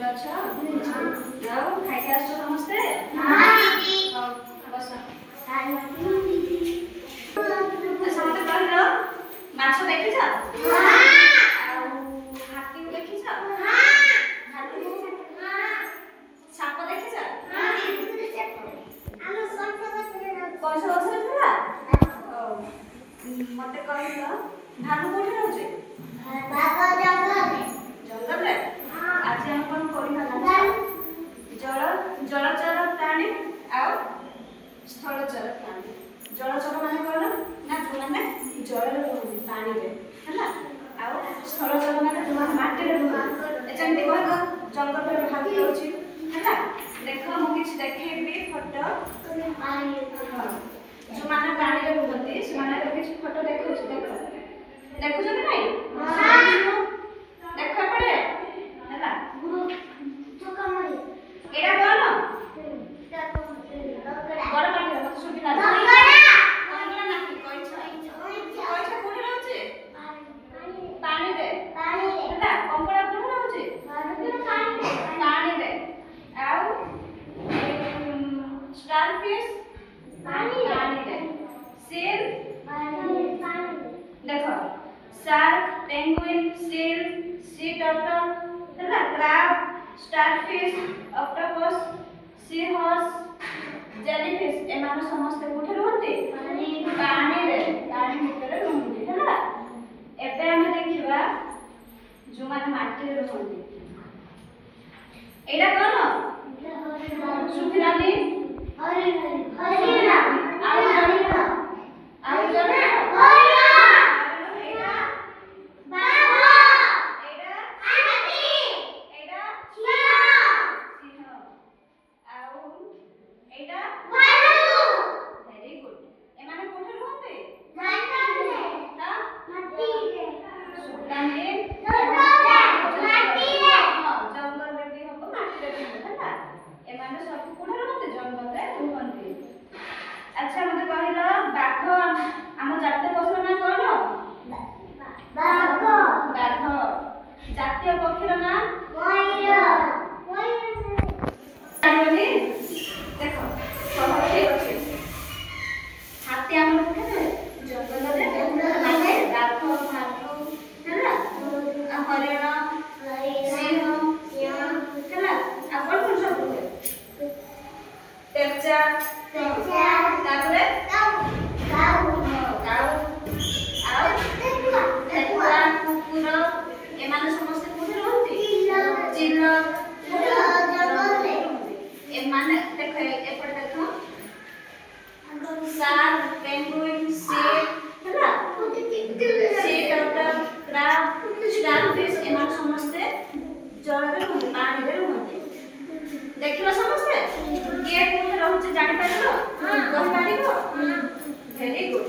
अच्छा जाओ खाई के आसो समस्ते बस समते कहलो माछ देखिछ हाथी देखिछ साप देखिछ कौन सा गछ थिला मते कहलो भालू कोठी रहउछे जंगल रे आज हम कोन करिना जलचर प्राणी और स्थलचर प्राणी जलचर माने कोन ना जो माने जल रे पानी रे हैला और स्थलचर माने जो माटी रे एचंती कहल जंगल रे हाथी होची हैला देखो मु किछ देखेबी फोटो जो माने पानी रे रहते से माने किछ फोटो देखो देखो जे नहीं देखो पड़े हैला एरा कोन बड़ पानी रे मत सुबिला कंगड़ा नाही कोइछ कोठी रहउचे पानी रे हैला कंगड़ा कोठी रहउचे पानी रे आउ स्टारफिश पानी रे सेल देखो shark penguin seal sea turtle हैला crab starfish octopus sea horse jellyfish एमान समस्त कोठे रहते पानी रे पानी भीतर रहते हैला एबे हम देखिबा जो माने माटी रे रहते एटा कोन सुखिरानी हरिना आउ जने अच्छा मते कहिलो बाघ हम जातीय पशुर नाम कोन बाघ जातीय पक्षीर नाम मयूर देखो सहजे अछि हाथी हम जंगल रे माने बाघ भालू हैला हरिण सिंह हैला अपन कोन सब पेचा तापरे काऊ ठेकुआ कुकुर एमान समस्त कोठे रहନ୍ତି चिल एमान देखो एपट देखो शार्क पेंगुइन सील हैला सी टर्टल क्रैब स्टारफिश एमान समस्त जल रे पानी रे रहନ୍ତି देखिलो समस्ते के कोठे रहउछ जानि पाइलो कहि पारिबो वेरी गुड